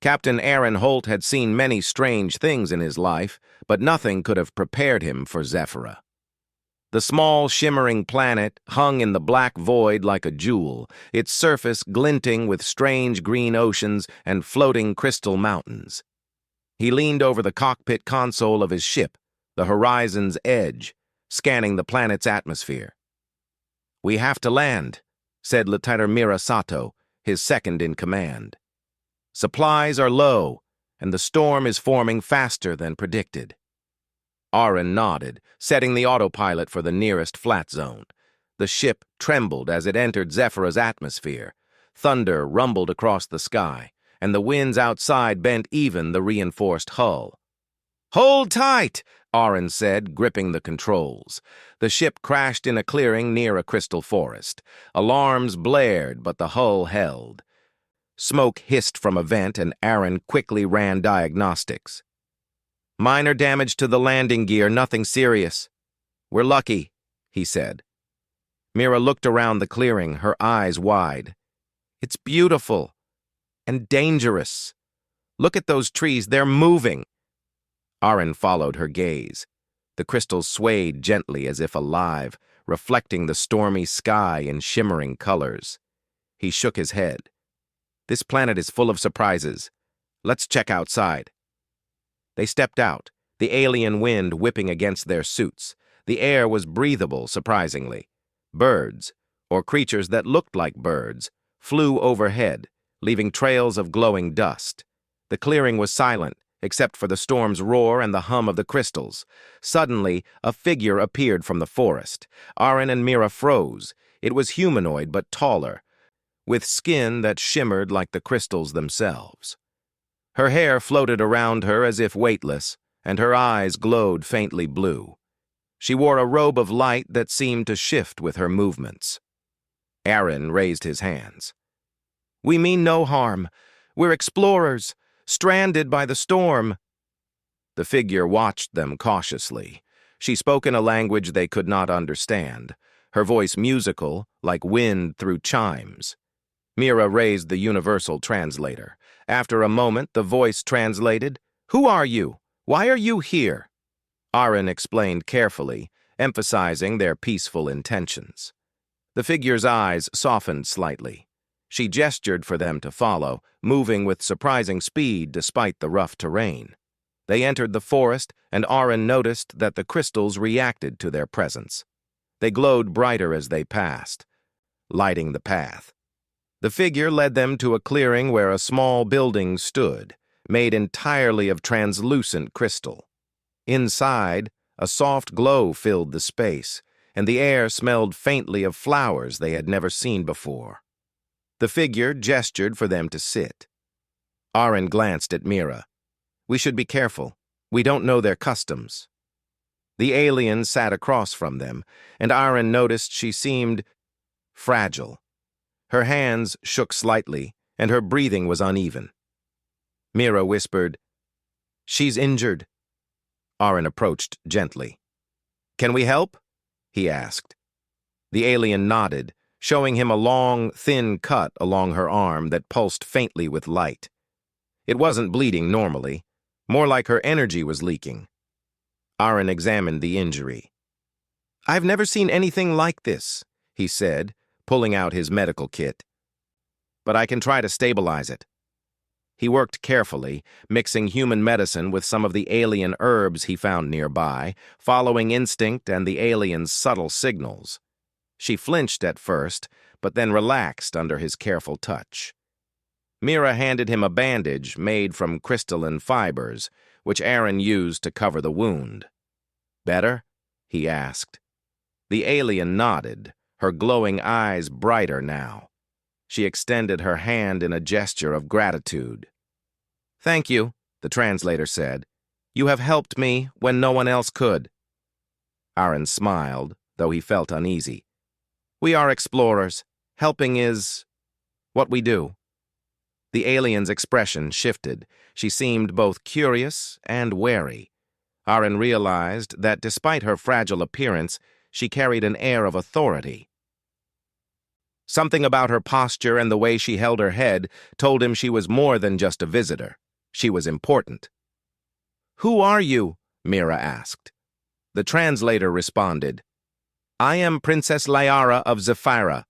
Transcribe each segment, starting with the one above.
Captain Aaron Holt had seen many strange things in his life, but nothing could have prepared him for Zephyra. The small, shimmering planet hung in the black void like a jewel, its surface glinting with strange green oceans and floating crystal mountains. He leaned over the cockpit console of his ship, the horizon's edge, scanning the planet's atmosphere. "We have to land," said Lieutenant Mira Sato, his second in command. "Supplies are low, and the storm is forming faster than predicted." Aaron nodded, setting the autopilot for the nearest flat zone. The ship trembled as it entered Zephyra's atmosphere. Thunder rumbled across the sky, and the winds outside bent even the reinforced hull. "Hold tight," Aaron said, gripping the controls. The ship crashed in a clearing near a crystal forest. Alarms blared, but the hull held. Smoke hissed from a vent, and Aaron quickly ran diagnostics. "Minor damage to the landing gear, nothing serious. We're lucky," he said. Mira looked around the clearing, her eyes wide. "It's beautiful and dangerous. Look at those trees, they're moving." Aaron followed her gaze. The crystals swayed gently as if alive, reflecting the stormy sky in shimmering colors. He shook his head. "This planet is full of surprises. Let's check outside." They stepped out, the alien wind whipping against their suits. The air was breathable, surprisingly. Birds, or creatures that looked like birds, flew overhead, leaving trails of glowing dust. The clearing was silent, except for the storm's roar and the hum of the crystals. Suddenly, a figure appeared from the forest. Aaron and Mira froze. It was humanoid but taller, with skin that shimmered like the crystals themselves. Her hair floated around her as if weightless, and her eyes glowed faintly blue. She wore a robe of light that seemed to shift with her movements. Aaron raised his hands. "We mean no harm. We're explorers, stranded by the storm." The figure watched them cautiously. She spoke in a language they could not understand, her voice musical, like wind through chimes. Mira raised the universal translator. After a moment, the voice translated, "Who are you? Why are you here?" Aaron explained carefully, emphasizing their peaceful intentions. The figure's eyes softened slightly. She gestured for them to follow, moving with surprising speed despite the rough terrain. They entered the forest, and Aaron noticed that the crystals reacted to their presence. They glowed brighter as they passed, lighting the path. The figure led them to a clearing where a small building stood, made entirely of translucent crystal. Inside, a soft glow filled the space, and the air smelled faintly of flowers they had never seen before. The figure gestured for them to sit. Aaron glanced at Mira. "We should be careful. We don't know their customs." The alien sat across from them, and Aaron noticed she seemed fragile. Her hands shook slightly, and her breathing was uneven. Mira whispered, "She's injured." Aaron approached gently. "Can we help?" he asked. The alien nodded, showing him a long, thin cut along her arm that pulsed faintly with light. It wasn't bleeding normally, more like her energy was leaking. Aaron examined the injury. "I've never seen anything like this," he said, pulling out his medical kit. "But I can try to stabilize it." He worked carefully, mixing human medicine with some of the alien herbs he found nearby, following instinct and the alien's subtle signals. She flinched at first, but then relaxed under his careful touch. Mira handed him a bandage made from crystalline fibers, which Aaron used to cover the wound. "Better?" he asked. The alien nodded, her glowing eyes brighter now. She extended her hand in a gesture of gratitude. "Thank you," the translator said. "You have helped me when no one else could." Aaron smiled, though he felt uneasy. "We are explorers. Helping is what we do." The alien's expression shifted. She seemed both curious and wary. Aaron realized that despite her fragile appearance, she carried an air of authority. Something about her posture and the way she held her head told him she was more than just a visitor. She was important. "Who are you?" Mira asked. The translator responded, "I am Princess Liara of Zephyra.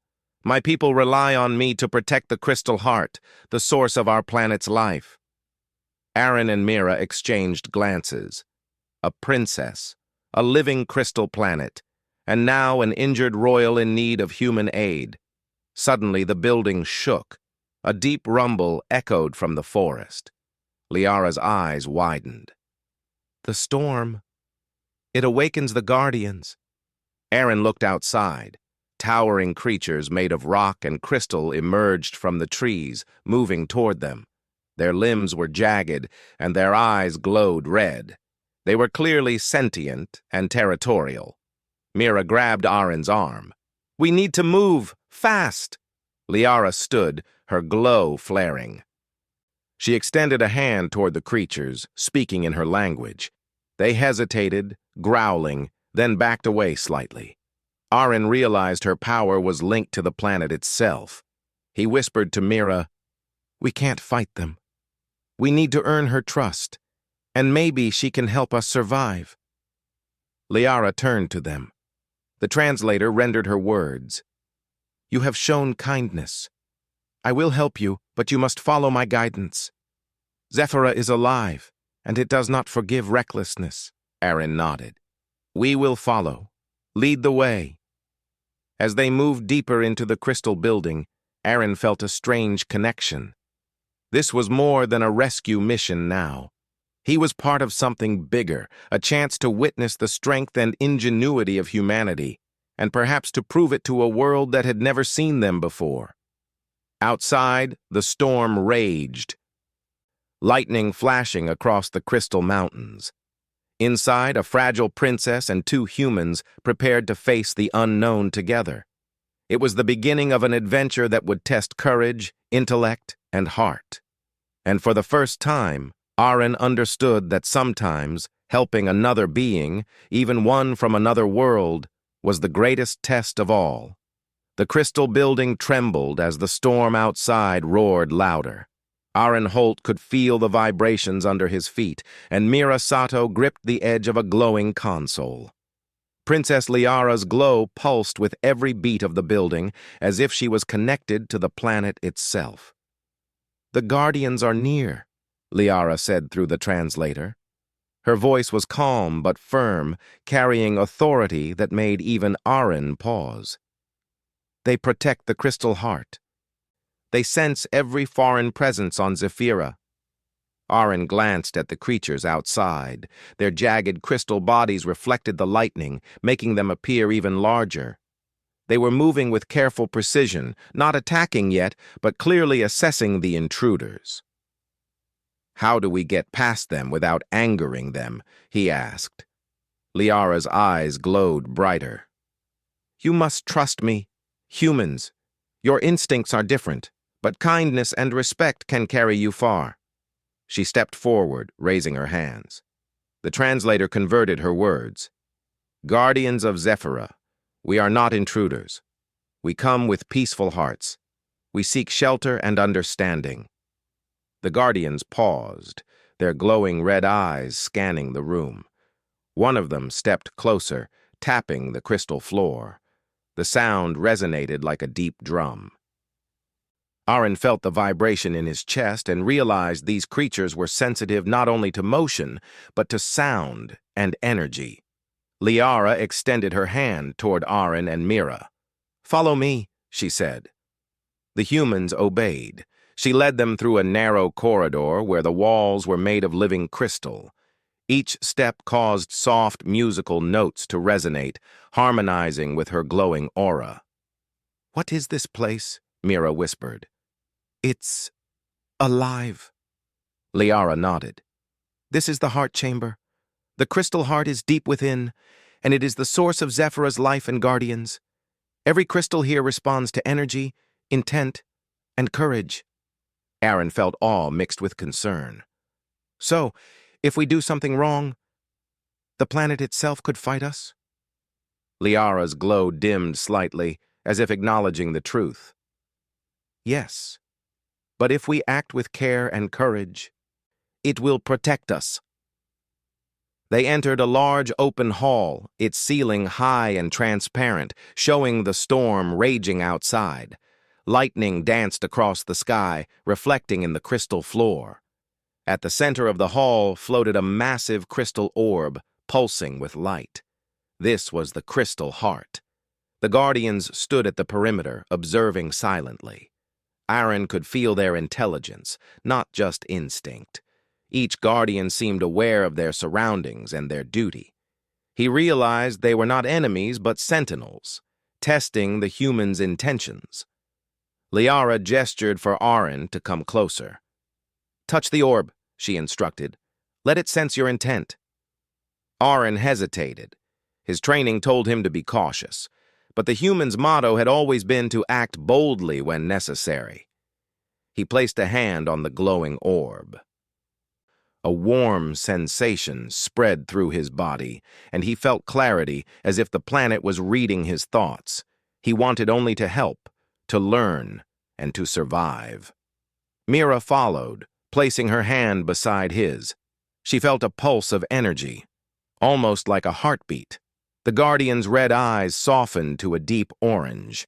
My people rely on me to protect the crystal heart, the source of our planet's life." Aaron and Mira exchanged glances. A princess, a living crystal planet, and now an injured royal in need of human aid. Suddenly the building shook. A deep rumble echoed from the forest. Liara's eyes widened. "The storm. It awakens the guardians." Aaron looked outside. Towering creatures made of rock and crystal emerged from the trees, moving toward them. Their limbs were jagged, and their eyes glowed red. They were clearly sentient and territorial. Mira grabbed Aaron's arm. "We need to move, fast!" Liara stood, her glow flaring. She extended a hand toward the creatures, speaking in her language. They hesitated, growling, then backed away slightly. Aaron realized her power was linked to the planet itself. He whispered to Mira, "We can't fight them. We need to earn her trust, and maybe she can help us survive." Liara turned to them. The translator rendered her words. "You have shown kindness. I will help you, but you must follow my guidance. Zephyra is alive, and it does not forgive recklessness." Aaron nodded. "We will follow. Lead the way." As they moved deeper into the crystal building, Aaron felt a strange connection. This was more than a rescue mission now. He was part of something bigger, a chance to witness the strength and ingenuity of humanity, and perhaps to prove it to a world that had never seen them before. Outside, the storm raged, lightning flashing across the crystal mountains. Inside, a fragile princess and two humans prepared to face the unknown together. It was the beginning of an adventure that would test courage, intellect, and heart. And for the first time, Aaron understood that sometimes helping another being, even one from another world, was the greatest test of all. The crystal building trembled as the storm outside roared louder. Aaron Holt could feel the vibrations under his feet, and Mira Sato gripped the edge of a glowing console. Princess Liara's glow pulsed with every beat of the building, as if she was connected to the planet itself. "The guardians are near," Liara said through the translator. Her voice was calm but firm, carrying authority that made even Aaron pause. "They protect the crystal heart. They sense every foreign presence on Zephyra." Aaron glanced at the creatures outside. Their jagged crystal bodies reflected the lightning, making them appear even larger. They were moving with careful precision, not attacking yet, but clearly assessing the intruders. "How do we get past them without angering them?" he asked. Liara's eyes glowed brighter. "You must trust me. Humans, your instincts are different, but kindness and respect can carry you far." She stepped forward, raising her hands. The translator converted her words. "Guardians of Zephyra, we are not intruders. We come with peaceful hearts. We seek shelter and understanding." The guardians paused, their glowing red eyes scanning the room. One of them stepped closer, tapping the crystal floor. The sound resonated like a deep drum. Aaron felt the vibration in his chest and realized these creatures were sensitive not only to motion, but to sound and energy. Liara extended her hand toward Aaron and Mira. "Follow me," she said. The humans obeyed. She led them through a narrow corridor where the walls were made of living crystal. Each step caused soft musical notes to resonate, harmonizing with her glowing aura. "What is this place?" Mira whispered. "It's alive." Liara nodded. "This is the heart chamber. The crystal heart is deep within, and it is the source of Zephyra's life and guardians. Every crystal here responds to energy, intent, and courage." Aaron felt awe mixed with concern. "So, if we do something wrong, the planet itself could fight us?" Liara's glow dimmed slightly, as if acknowledging the truth. Yes, but if we act with care and courage, it will protect us. They entered a large open hall, its ceiling high and transparent, showing the storm raging outside. Lightning danced across the sky, reflecting in the crystal floor. At the center of the hall floated a massive crystal orb, pulsing with light. This was the crystal heart. The guardians stood at the perimeter, observing silently. Aaron could feel their intelligence, not just instinct. Each guardian seemed aware of their surroundings and their duty. He realized they were not enemies but sentinels, testing the humans' intentions. Liara gestured for Aaron to come closer. "Touch the orb," she instructed. "Let it sense your intent." Aaron hesitated. His training told him to be cautious, but the human's motto had always been to act boldly when necessary. He placed a hand on the glowing orb. A warm sensation spread through his body, and he felt clarity as if the planet was reading his thoughts. He wanted only to help, to learn, and to survive. Mira followed, placing her hand beside his. She felt a pulse of energy, almost like a heartbeat. The guardian's red eyes softened to a deep orange.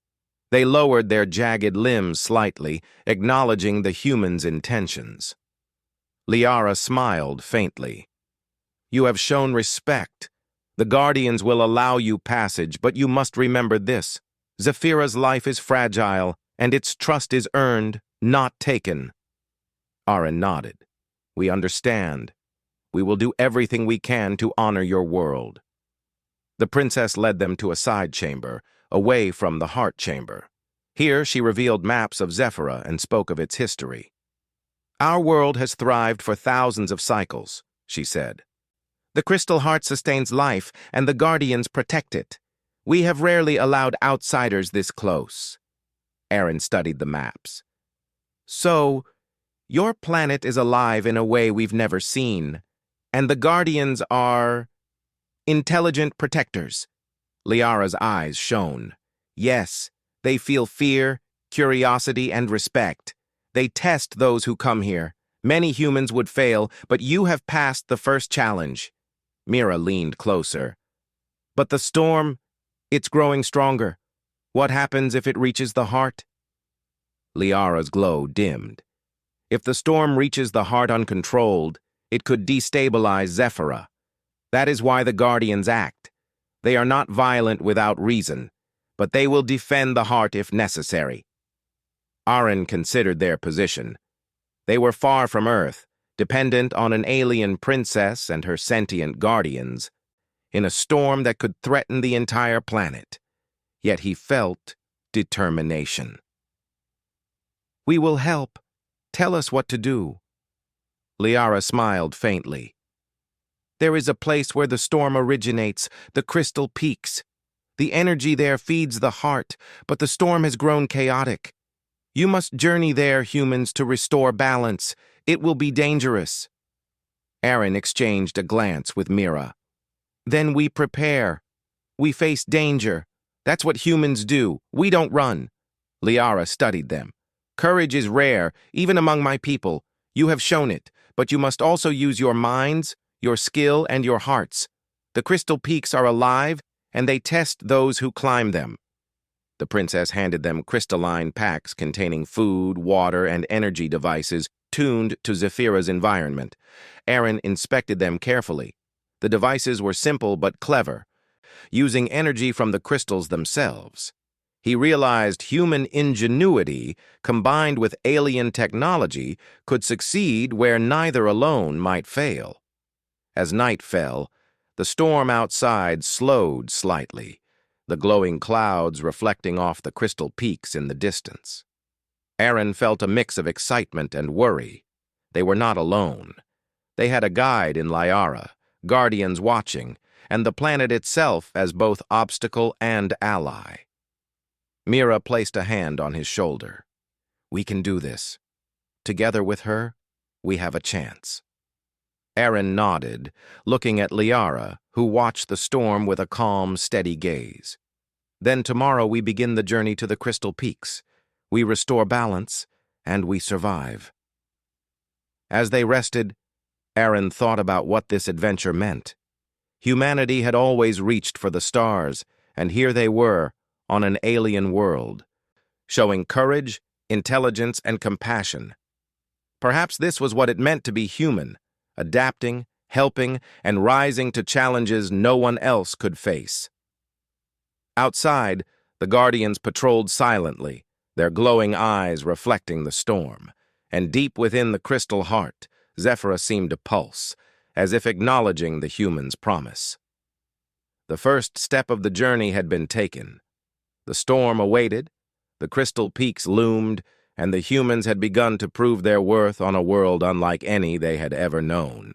They lowered their jagged limbs slightly, acknowledging the human's intentions. Liara smiled faintly. "You have shown respect. The guardians will allow you passage, but you must remember this. Zephyra's life is fragile, and its trust is earned, not taken." Aaron nodded. "We understand. We will do everything we can to honor your world." The princess led them to a side chamber, away from the heart chamber. Here she revealed maps of Zephyrah and spoke of its history. "Our world has thrived for thousands of cycles," she said. "The crystal heart sustains life, and the guardians protect it. We have rarely allowed outsiders this close." Aaron studied the maps. "So, your planet is alive in a way we've never seen, and the guardians are intelligent protectors." Liara's eyes shone. "Yes, they feel fear, curiosity, and respect. They test those who come here. Many humans would fail, but you have passed the first challenge." Mira leaned closer. "But the storm, it's growing stronger. What happens if it reaches the heart?" Liara's glow dimmed. "If the storm reaches the heart uncontrolled, it could destabilize Zephyrah. That is why the guardians act. They are not violent without reason, but they will defend the heart if necessary." Aaron considered their position. They were far from Earth, dependent on an alien princess and her sentient guardians, in a storm that could threaten the entire planet. Yet he felt determination. "We will help. Tell us what to do." Liara smiled faintly. "There is a place where the storm originates, the Crystal Peaks. The energy there feeds the heart, but the storm has grown chaotic. You must journey there, humans, to restore balance. It will be dangerous." Aaron exchanged a glance with Mira. "Then we prepare. We face danger. That's what humans do. We don't run." Liara studied them. "Courage is rare, even among my people. You have shown it, but you must also use your minds, your skill, and your hearts. The Crystal Peaks are alive, and they test those who climb them." The princess handed them crystalline packs containing food, water, and energy devices tuned to Zephyra's environment. Aaron inspected them carefully. The devices were simple but clever, using energy from the crystals themselves. He realized human ingenuity, combined with alien technology, could succeed where neither alone might fail. As night fell, the storm outside slowed slightly, the glowing clouds reflecting off the crystal peaks in the distance. Aaron felt a mix of excitement and worry. They were not alone. They had a guide in Liara, guardians watching, and the planet itself as both obstacle and ally. Mira placed a hand on his shoulder. "We can do this. Together with her, we have a chance." Aaron nodded, looking at Liara, who watched the storm with a calm, steady gaze. Then tomorrow we begin the journey to the Crystal Peaks. We restore balance, and we survive. As they rested, Aaron thought about what this adventure meant. Humanity had always reached for the stars, and here they were, on an alien world, showing courage, intelligence, and compassion. Perhaps this was what it meant to be human, adapting, helping, and rising to challenges no one else could face. Outside, the Guardians patrolled silently, their glowing eyes reflecting the storm, and deep within the crystal heart, Zephyra seemed to pulse, as if acknowledging the humans' promise. The first step of the journey had been taken. The storm awaited, the crystal peaks loomed, and the humans had begun to prove their worth on a world unlike any they had ever known.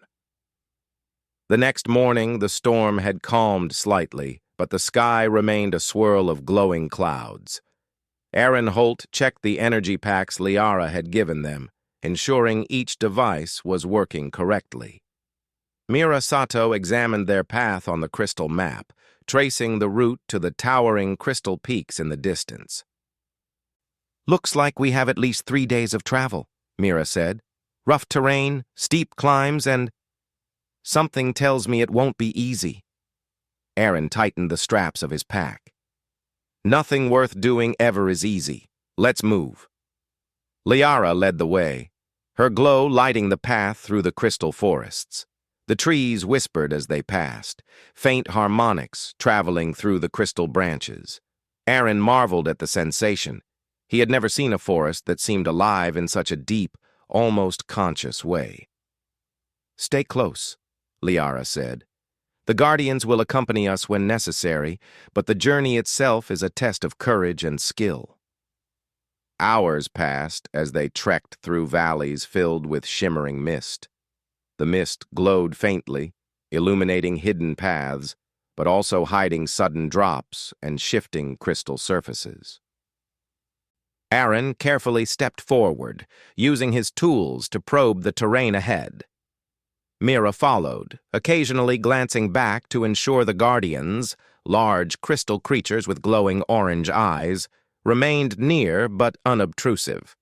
The next morning, the storm had calmed slightly, but the sky remained a swirl of glowing clouds. Aaron Holt checked the energy packs Liara had given them, ensuring each device was working correctly. Mira Sato examined their path on the crystal map, tracing the route to the towering crystal peaks in the distance. "Looks like we have at least 3 days of travel," Mira said. "Rough terrain, steep climbs, and something tells me it won't be easy." Aaron tightened the straps of his pack. "Nothing worth doing ever is easy. Let's move." Liara led the way, her glow lighting the path through the crystal forests. The trees whispered as they passed, faint harmonics traveling through the crystal branches. Aaron marveled at the sensation. He had never seen a forest that seemed alive in such a deep, almost conscious way. "Stay close," Liara said. "The Guardians will accompany us when necessary, but the journey itself is a test of courage and skill." Hours passed as they trekked through valleys filled with shimmering mist. The mist glowed faintly, illuminating hidden paths, but also hiding sudden drops and shifting crystal surfaces. Aaron carefully stepped forward, using his tools to probe the terrain ahead. Mira followed, occasionally glancing back to ensure the Guardians, large crystal creatures with glowing orange eyes, remained near but unobtrusive.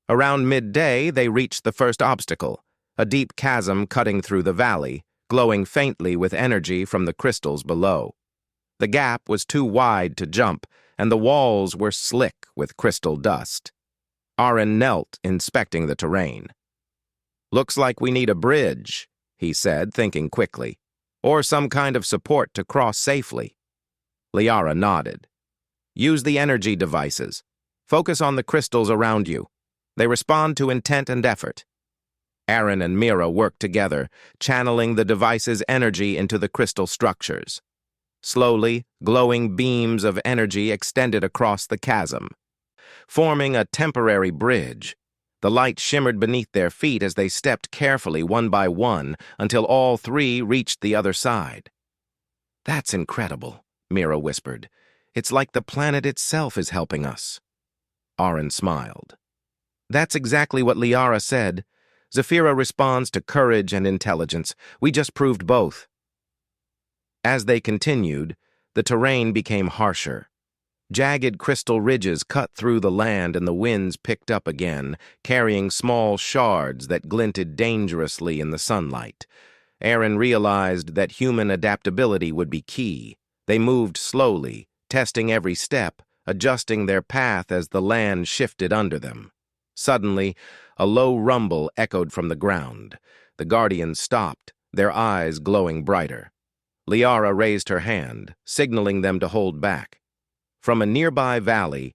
Around midday, they reached the first obstacle, a deep chasm cutting through the valley, glowing faintly with energy from the crystals below. The gap was too wide to jump, and the walls were slick with crystal dust. Aaron knelt, inspecting the terrain. "Looks like we need a bridge," he said, thinking quickly, "or some kind of support to cross safely." Liara nodded. "Use the energy devices. Focus on the crystals around you. They respond to intent and effort." Aaron and Mira worked together, channeling the device's energy into the crystal structures. Slowly, glowing beams of energy extended across the chasm, forming a temporary bridge. The light shimmered beneath their feet as they stepped carefully one by one until all three reached the other side. "That's incredible," Mira whispered. "It's like the planet itself is helping us." Aaron smiled. "That's exactly what Liara said. Zephyra responds to courage and intelligence. We just proved both." As they continued, the terrain became harsher. Jagged crystal ridges cut through the land and the winds picked up again, carrying small shards that glinted dangerously in the sunlight. Aaron realized that human adaptability would be key. They moved slowly, testing every step, adjusting their path as the land shifted under them. Suddenly, a low rumble echoed from the ground. The Guardians stopped, their eyes glowing brighter. Liara raised her hand, signaling them to hold back. From a nearby valley,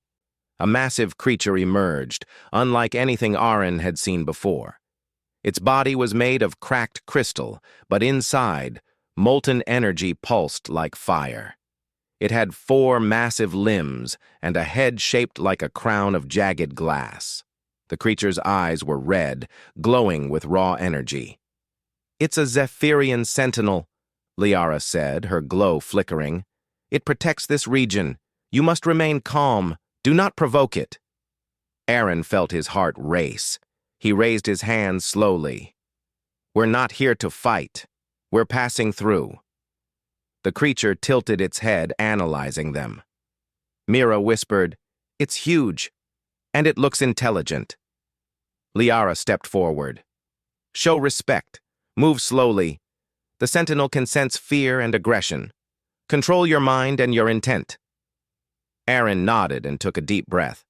a massive creature emerged, unlike anything Aaron had seen before. Its body was made of cracked crystal, but inside, molten energy pulsed like fire. It had 4 massive limbs and a head shaped like a crown of jagged glass. The creature's eyes were red, glowing with raw energy. "It's a Zephyrian sentinel," Liara said, her glow flickering. "It protects this region. You must remain calm. Do not provoke it." Aaron felt his heart race. He raised his hands slowly. "We're not here to fight. We're passing through." The creature tilted its head, analyzing them. Mira whispered, "It's huge, and it looks intelligent." Liara stepped forward. "Show respect. Move slowly. The sentinel can sense fear and aggression. Control your mind and your intent." Aaron nodded and took a deep breath.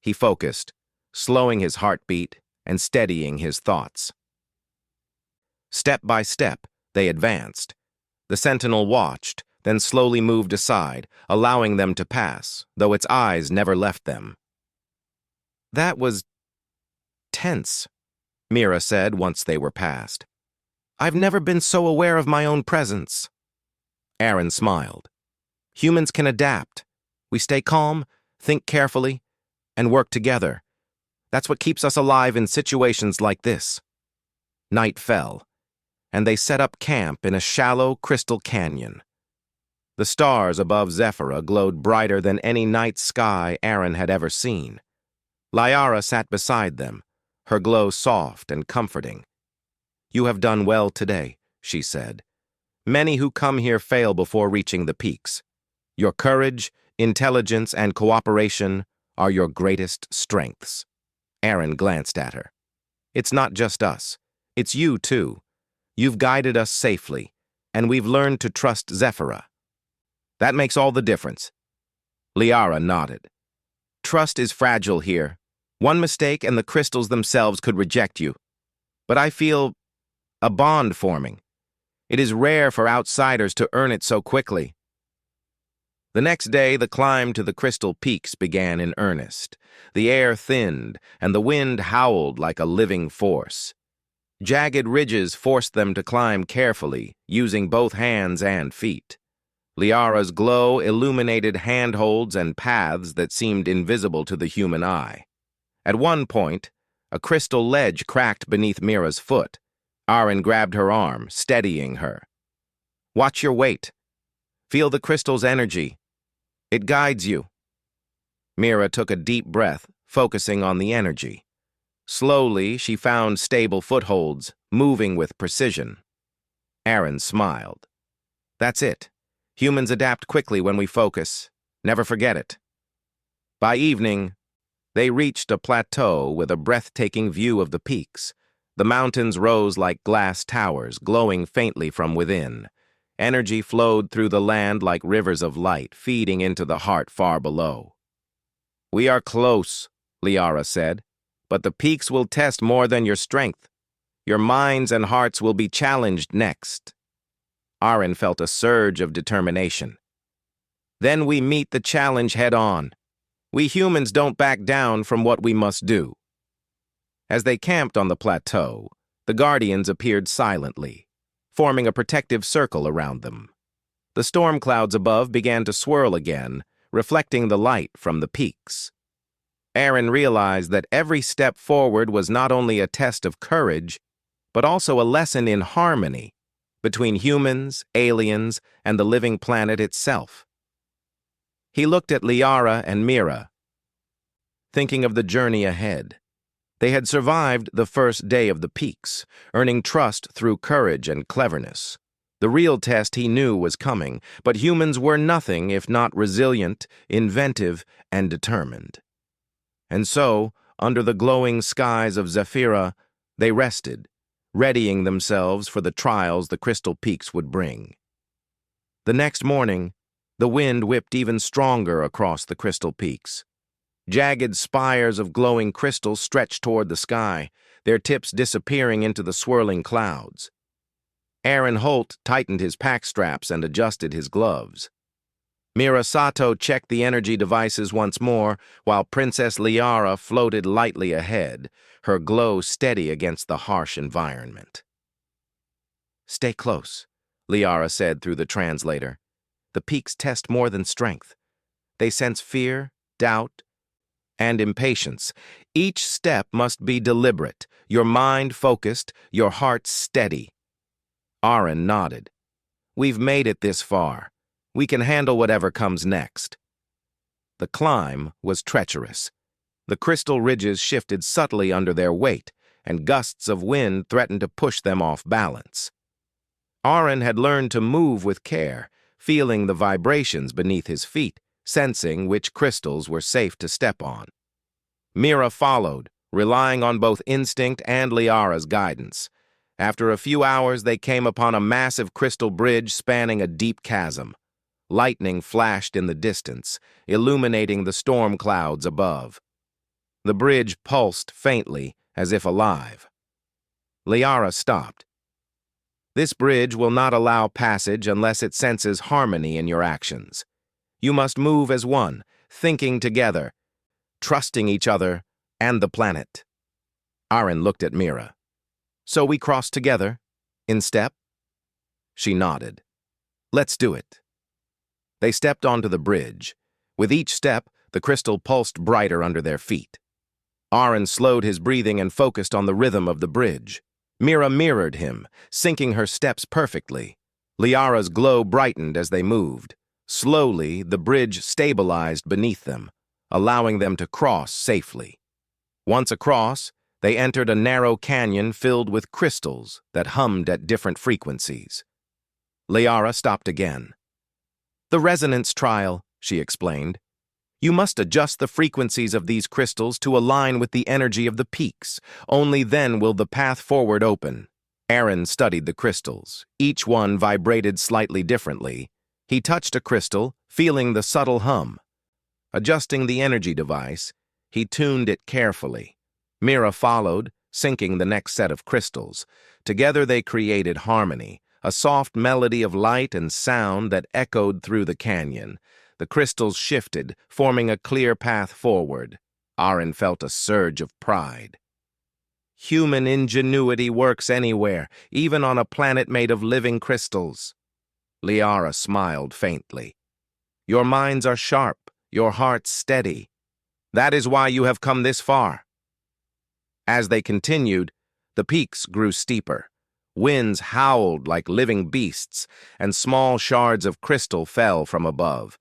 He focused, slowing his heartbeat and steadying his thoughts. Step by step, they advanced. The sentinel watched, then slowly moved aside, allowing them to pass, though its eyes never left them. "That was tense," Mira said once they were past. "I've never been so aware of my own presence." Aaron smiled. "Humans can adapt. We stay calm, think carefully, and work together. That's what keeps us alive in situations like this." Night fell, and they set up camp in a shallow crystal canyon. The stars above Zephyrah glowed brighter than any night sky Aaron had ever seen. Liara sat beside them, her glow soft and comforting. "You have done well today," she said. "Many who come here fail before reaching the peaks. Your courage, intelligence, and cooperation are your greatest strengths." Aaron glanced at her. "It's not just us. It's you, too. You've guided us safely, and we've learned to trust Zephyrah. That makes all the difference." Liara nodded. "Trust is fragile here. One mistake and the crystals themselves could reject you. But I feel a bond forming. It is rare for outsiders to earn it so quickly." The next day, the climb to the crystal peaks began in earnest. The air thinned, and the wind howled like a living force. Jagged ridges forced them to climb carefully, using both hands and feet. Liara's glow illuminated handholds and paths that seemed invisible to the human eye. At one point, a crystal ledge cracked beneath Mira's foot. Aaron grabbed her arm, steadying her. "Watch your weight. Feel the crystal's energy. It guides you." Mira took a deep breath, focusing on the energy. Slowly, she found stable footholds, moving with precision. Aaron smiled. "That's it. Humans adapt quickly when we focus. Never forget it." By evening, they reached a plateau with a breathtaking view of the peaks. The mountains rose like glass towers, glowing faintly from within. Energy flowed through the land like rivers of light, feeding into the heart far below. "We are close," Liara said, "but the peaks will test more than your strength. Your minds and hearts will be challenged next." Aaron felt a surge of determination. "Then we meet the challenge head-on. We humans don't back down from what we must do." As they camped on the plateau, the Guardians appeared silently, forming a protective circle around them. The storm clouds above began to swirl again, reflecting the light from the peaks. Aaron realized that every step forward was not only a test of courage, but also a lesson in harmony between humans, aliens, and the living planet itself. He looked at Liara and Mira, thinking of the journey ahead. They had survived the first day of the peaks, earning trust through courage and cleverness. The real test he knew was coming, but humans were nothing if not resilient, inventive, and determined. And so, under the glowing skies of Zephyrah, they rested, readying themselves for the trials the crystal peaks would bring. The next morning, the wind whipped even stronger across the crystal peaks. Jagged spires of glowing crystal stretched toward the sky, their tips disappearing into the swirling clouds. Aaron Holt tightened his pack straps and adjusted his gloves. Mira Sato checked the energy devices once more, while Princess Liara floated lightly ahead, her glow steady against the harsh environment. "Stay close," Liara said through the translator. "The peaks test more than strength. They sense fear, doubt, and impatience. Each step must be deliberate, your mind focused, your heart steady." Aaron nodded. "We've made it this far. We can handle whatever comes next." The climb was treacherous. The crystal ridges shifted subtly under their weight, and gusts of wind threatened to push them off balance. Aaron had learned to move with care, feeling the vibrations beneath his feet, sensing which crystals were safe to step on. Mira followed, relying on both instinct and Liara's guidance. After a few hours, they came upon a massive crystal bridge spanning a deep chasm. Lightning flashed in the distance, illuminating the storm clouds above. The bridge pulsed faintly, as if alive. Liara stopped. This bridge will not allow passage unless it senses harmony in your actions. You must move as one, thinking together, trusting each other and the planet. Aren looked at Mira. So we cross together, in step? She nodded. Let's do it. They stepped onto the bridge. With each step, the crystal pulsed brighter under their feet. Aren slowed his breathing and focused on the rhythm of the bridge. Mira mirrored him, syncing her steps perfectly. Liara's glow brightened as they moved. Slowly, the bridge stabilized beneath them, allowing them to cross safely. Once across, they entered a narrow canyon filled with crystals that hummed at different frequencies. Liara stopped again. The resonance trial, she explained. You must adjust the frequencies of these crystals to align with the energy of the peaks. Only then will the path forward open. Aren studied the crystals. Each one vibrated slightly differently. He touched a crystal, feeling the subtle hum. Adjusting the energy device, he tuned it carefully. Mira followed, syncing the next set of crystals. Together they created harmony, a soft melody of light and sound that echoed through the canyon. The crystals shifted, forming a clear path forward. Aren felt a surge of pride. Human ingenuity works anywhere, even on a planet made of living crystals. Liara smiled faintly. Your minds are sharp, your hearts steady. That is why you have come this far. As they continued, the peaks grew steeper. Winds howled like living beasts, and small shards of crystal fell from above.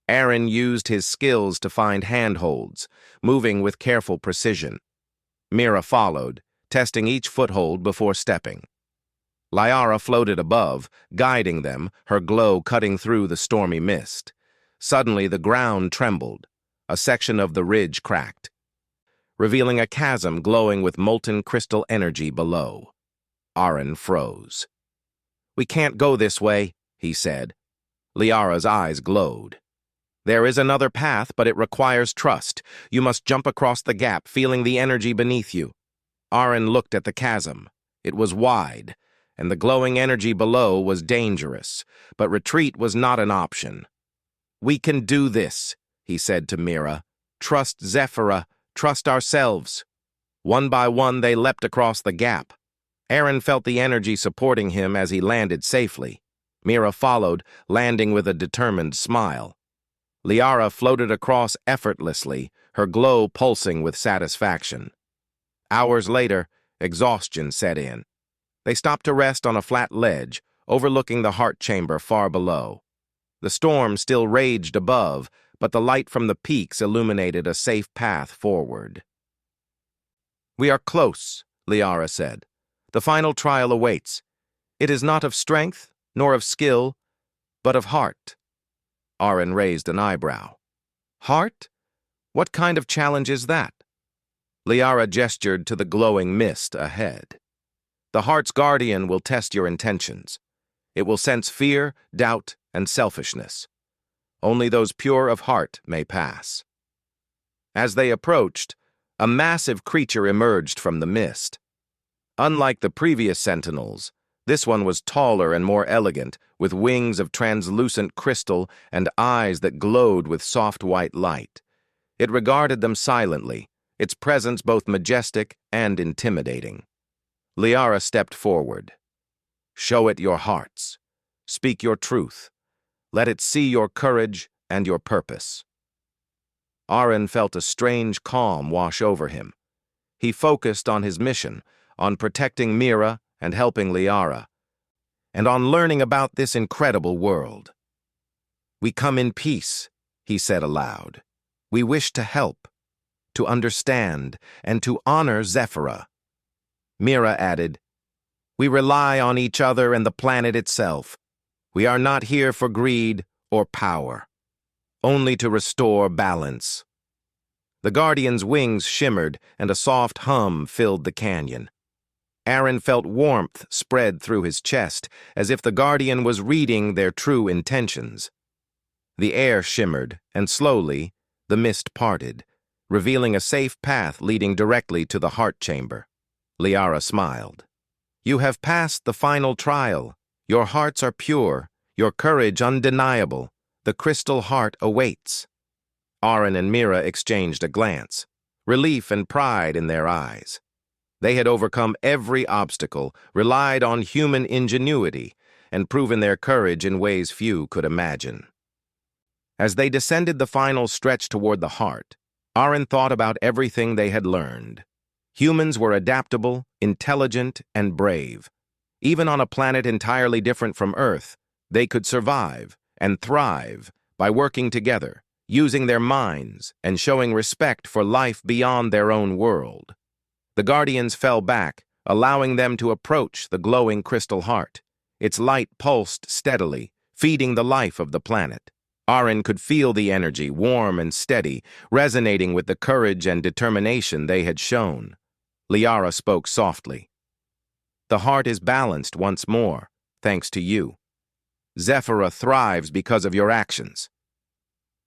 Aren used his skills to find handholds, moving with careful precision. Mira followed, testing each foothold before stepping. Liara floated above, guiding them, her glow cutting through the stormy mist. Suddenly the ground trembled. A section of the ridge cracked, revealing a chasm glowing with molten crystal energy below. Aren froze. We can't go this way, he said. Liara's eyes glowed. There is another path, but it requires trust. You must jump across the gap, feeling the energy beneath you. Aren looked at the chasm. It was wide, and the glowing energy below was dangerous, but retreat was not an option. We can do this, he said to Mira. Trust Zephyra, trust ourselves. One by one they leapt across the gap. Aren felt the energy supporting him as he landed safely. Mira followed, landing with a determined smile. Liara floated across effortlessly, her glow pulsing with satisfaction. Hours later, exhaustion set in. They stopped to rest on a flat ledge, overlooking the heart chamber far below. The storm still raged above, but the light from the peaks illuminated a safe path forward. We are close, Liara said. The final trial awaits. It is not of strength, nor of skill, but of heart. Aren raised an eyebrow. Heart? What kind of challenge is that? Liara gestured to the glowing mist ahead. The heart's guardian will test your intentions. It will sense fear, doubt, and selfishness. Only those pure of heart may pass. As they approached, a massive creature emerged from the mist. Unlike the previous sentinels, this one was taller and more elegant, with wings of translucent crystal and eyes that glowed with soft white light. It regarded them silently, its presence both majestic and intimidating. Liara stepped forward. Show it your hearts. Speak your truth. Let it see your courage and your purpose. Aren felt a strange calm wash over him. He focused on his mission, on protecting Mira and helping Liara, and on learning about this incredible world. We come in peace, he said aloud. We wish to help, to understand, and to honor Zephyra. Mira added, We rely on each other and the planet itself. We are not here for greed or power. only to restore balance. The Guardian's wings shimmered, and a soft hum filled the canyon. Aaron felt warmth spread through his chest, as if the Guardian was reading their true intentions. The air shimmered, and slowly, the mist parted, revealing a safe path leading directly to the heart chamber. Liara smiled. "You have passed the final trial. Your hearts are pure, your courage undeniable. The crystal heart awaits." Aaron and Mira exchanged a glance, relief and pride in their eyes. They had overcome every obstacle, relied on human ingenuity, and proven their courage in ways few could imagine. As they descended the final stretch toward the heart, Aaron thought about everything they had learned. Humans were adaptable, intelligent, and brave. Even on a planet entirely different from Earth, they could survive and thrive by working together, using their minds and showing respect for life beyond their own world. The Guardians fell back, allowing them to approach the glowing crystal heart. Its light pulsed steadily, feeding the life of the planet. Aaron could feel the energy, warm and steady, resonating with the courage and determination they had shown. Liara spoke softly. "The heart is balanced once more, thanks to you. Zephyra thrives because of your actions."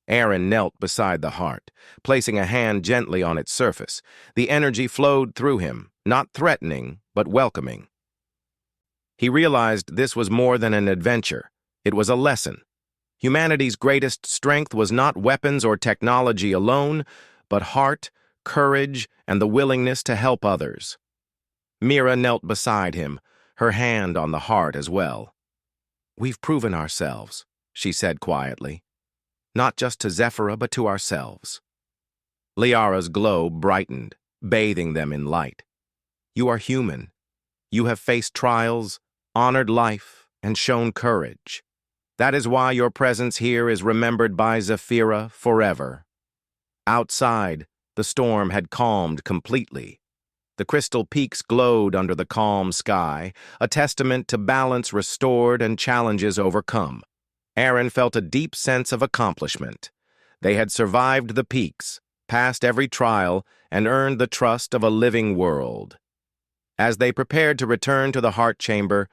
Aaron knelt beside the heart, placing a hand gently on its surface. The energy flowed through him, not threatening, but welcoming. He realized this was more than an adventure. It was a lesson. Humanity's greatest strength was not weapons or technology alone, but heart, courage, and the willingness to help others. Mira knelt beside him, her hand on the heart as well. "We've proven ourselves," she said quietly. "Not just to Zephyra, but to ourselves." Liara's glow brightened, bathing them in light. "You are human. You have faced trials, honored life, and shown courage. That is why your presence here is remembered by Zephyra forever." Outside, the storm had calmed completely. The crystal peaks glowed under the calm sky, a testament to balance restored and challenges overcome. Aaron felt a deep sense of accomplishment. They had survived the peaks, passed every trial, and earned the trust of a living world. As they prepared to return to the heart chamber,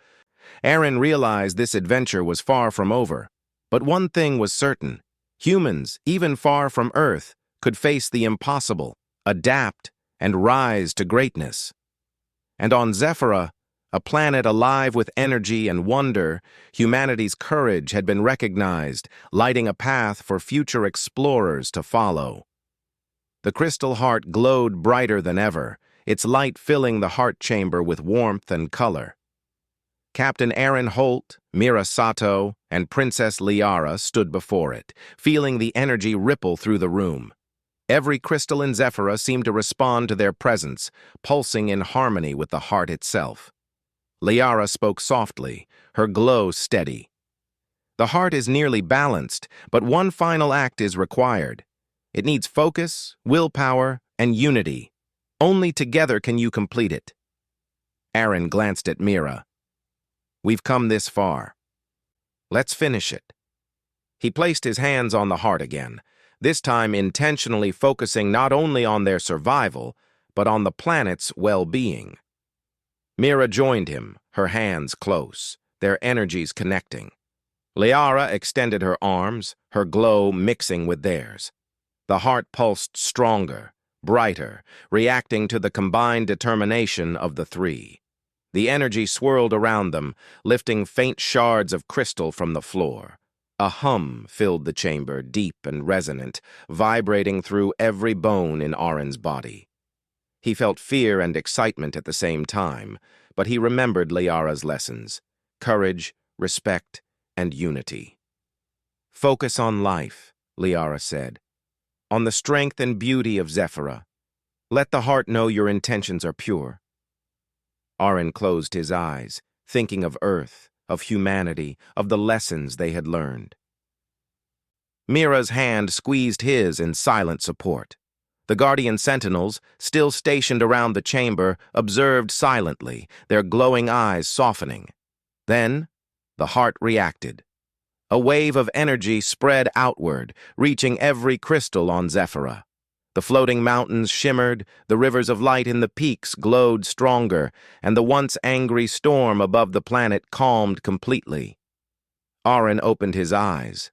Aaron realized this adventure was far from over. But one thing was certain: humans, even far from Earth, could face the impossible, adapt, and rise to greatness. And on Zephyra, a planet alive with energy and wonder, humanity's courage had been recognized, lighting a path for future explorers to follow. The crystal heart glowed brighter than ever, its light filling the heart chamber with warmth and color. Captain Aaron Holt, Mira Sato, and Princess Liara stood before it, feeling the energy ripple through the room. Every crystal in Zephyra seemed to respond to their presence, pulsing in harmony with the heart itself. Liara spoke softly, her glow steady. "The heart is nearly balanced, but one final act is required. It needs focus, willpower, and unity. Only together can you complete it." Aaron glanced at Mira. "We've come this far. Let's finish it." He placed his hands on the heart again, this time intentionally focusing not only on their survival, but on the planet's well-being. Mira joined him, her hands close, their energies connecting. Liara extended her arms, her glow mixing with theirs. The heart pulsed stronger, brighter, reacting to the combined determination of the three. The energy swirled around them, lifting faint shards of crystal from the floor. A hum filled the chamber, deep and resonant, vibrating through every bone in Aaron's body. He felt fear and excitement at the same time, but he remembered Liara's lessons: courage, respect, and unity. "Focus on life," Liara said, "on the strength and beauty of Zephyra. Let the heart know your intentions are pure." Aaron closed his eyes, thinking of Earth, of humanity, of the lessons they had learned. Mira's hand squeezed his in silent support. The Guardian Sentinels, still stationed around the chamber, observed silently, their glowing eyes softening. Then, the heart reacted. A wave of energy spread outward, reaching every crystal on Zephyra. The floating mountains shimmered, the rivers of light in the peaks glowed stronger, and the once angry storm above the planet calmed completely. Arin opened his eyes.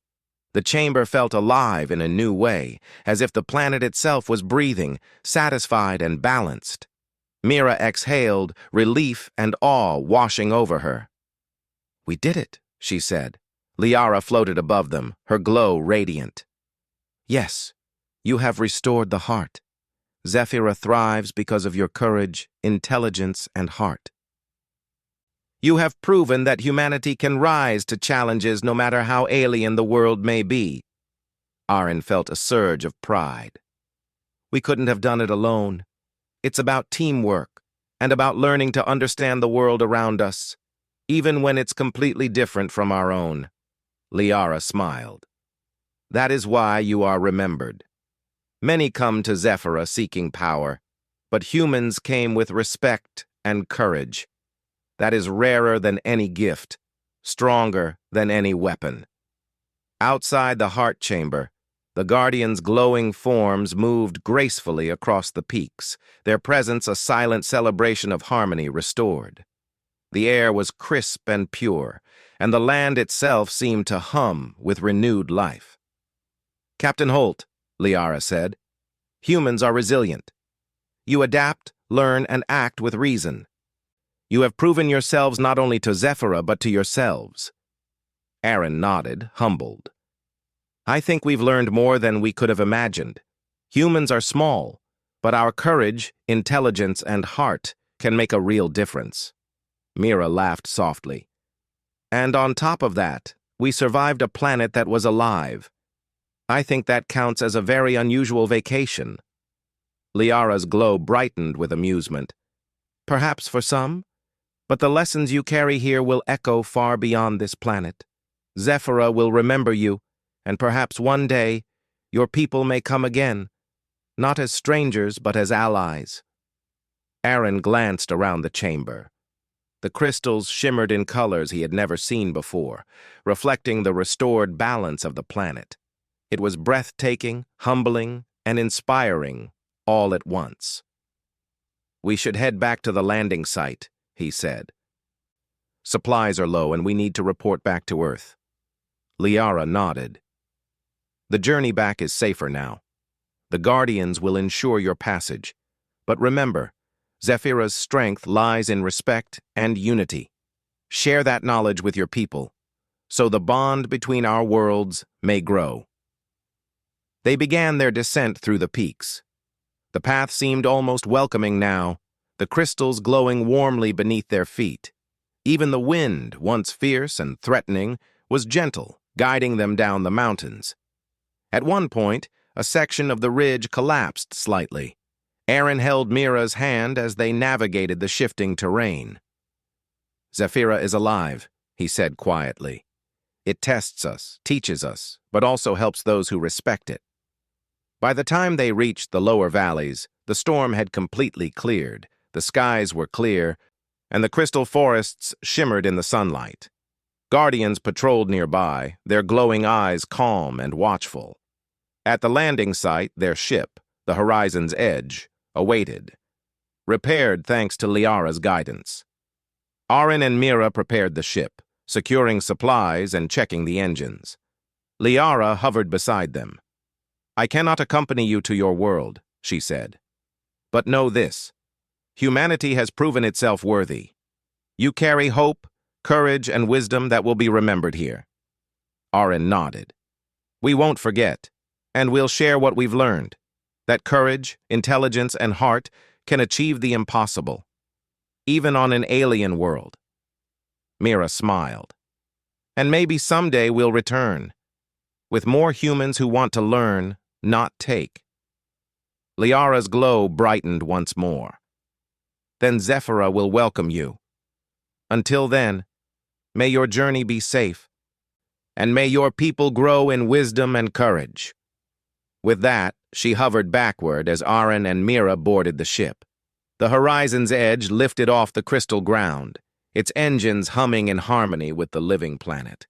The chamber felt alive in a new way, as if the planet itself was breathing, satisfied and balanced. Mira exhaled, relief and awe washing over her. "We did it," she said. Liara floated above them, her glow radiant. "Yes, you have restored the heart. Zephyra thrives because of your courage, intelligence, and heart. You have proven that humanity can rise to challenges no matter how alien the world may be." Arin felt a surge of pride. "We couldn't have done it alone. It's about teamwork, and about learning to understand the world around us, even when it's completely different from our own." Liara smiled. "That is why you are remembered. Many come to Zephyra seeking power, but humans came with respect and courage. That is rarer than any gift, stronger than any weapon." Outside the heart chamber, the Guardians' glowing forms moved gracefully across the peaks, their presence a silent celebration of harmony restored. The air was crisp and pure, and the land itself seemed to hum with renewed life. "Captain Holt," Liara said, "humans are resilient. You adapt, learn, and act with reason. You have proven yourselves not only to Zephyra, but to yourselves." Arin nodded, humbled. "I think we've learned more than we could have imagined. Humans are small, but our courage, intelligence, and heart can make a real difference." Mira laughed softly. "And on top of that, we survived a planet that was alive. I think that counts as a very unusual vacation." Liara's glow brightened with amusement. "Perhaps for some, but the lessons you carry here will echo far beyond this planet. Zephyra will remember you, and perhaps one day your people may come again, not as strangers but as allies." Arin glanced around the chamber. The crystals shimmered in colors he had never seen before, reflecting the restored balance of the planet. It was breathtaking, humbling, and inspiring all at once. "We should head back to the landing site," he said. "Supplies are low and we need to report back to Earth." Liara nodded. "The journey back is safer now. The Guardians will ensure your passage. But remember, Zephyra's strength lies in respect and unity. Share that knowledge with your people, so the bond between our worlds may grow." They began their descent through the peaks. The path seemed almost welcoming now, the crystals glowing warmly beneath their feet. Even the wind, once fierce and threatening, was gentle, guiding them down the mountains. At one point, a section of the ridge collapsed slightly. Arin held Mira's hand as they navigated the shifting terrain. "Zephyra is alive," he said quietly. "It tests us, teaches us, but also helps those who respect it." By the time they reached the lower valleys, the storm had completely cleared, the skies were clear, and the crystal forests shimmered in the sunlight. Guardians patrolled nearby, their glowing eyes calm and watchful. At the landing site, their ship, the Horizon's Edge, awaited, repaired thanks to Liara's guidance. Arin and Mira prepared the ship, securing supplies and checking the engines. Liara hovered beside them. "I cannot accompany you to your world," she said. "But know this, humanity has proven itself worthy. You carry hope, courage, and wisdom that will be remembered here." Arin nodded. "We won't forget, and we'll share what we've learned. That courage, intelligence, and heart can achieve the impossible, even on an alien world." Mira smiled. "And maybe someday we'll return, with more humans who want to learn, not take." Liara's glow brightened once more. "Then Zephyra will welcome you. Until then, may your journey be safe, and may your people grow in wisdom and courage." With that, she hovered backward as Arin and Mira boarded the ship. The Horizon's Edge lifted off the crystal ground, its engines humming in harmony with the living planet.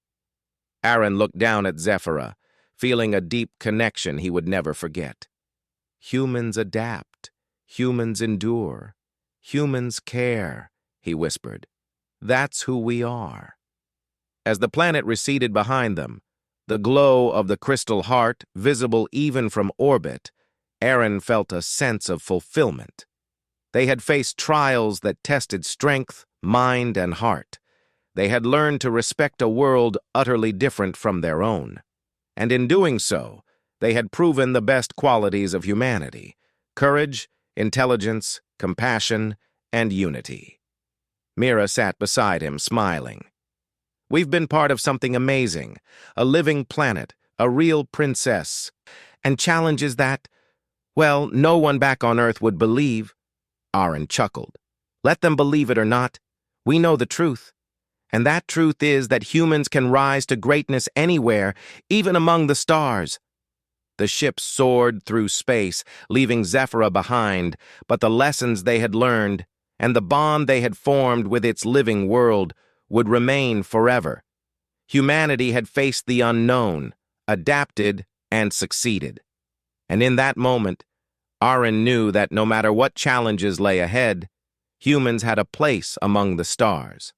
Aaron looked down at Zephyra, feeling a deep connection he would never forget. Humans adapt. Humans endure. Humans care, he whispered. That's who we are. As the planet receded behind them, the glow of the crystal heart, visible even from orbit, Aaron felt a sense of fulfillment. They had faced trials that tested strength, mind, and heart. They had learned to respect a world utterly different from their own. And in doing so, they had proven the best qualities of humanity: courage, intelligence, compassion, and unity. Mira sat beside him, smiling. We've been part of something amazing, a living planet, a real princess, and challenges that, well, no one back on Earth would believe. Aaron chuckled. Let them believe it or not, we know the truth. And that truth is that humans can rise to greatness anywhere, even among the stars. The ship soared through space, leaving Zephyra behind, but the lessons they had learned, and the bond they had formed with its living world, would remain forever. Humanity had faced the unknown, adapted, and succeeded. And in that moment, Aaron knew that no matter what challenges lay ahead, humans had a place among the stars.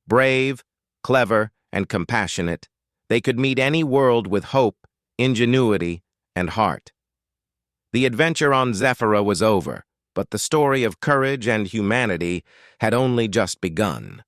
Brave, clever, and compassionate, they could meet any world with hope, ingenuity, and heart. The adventure on Zephyra was over, but the story of courage and humanity had only just begun.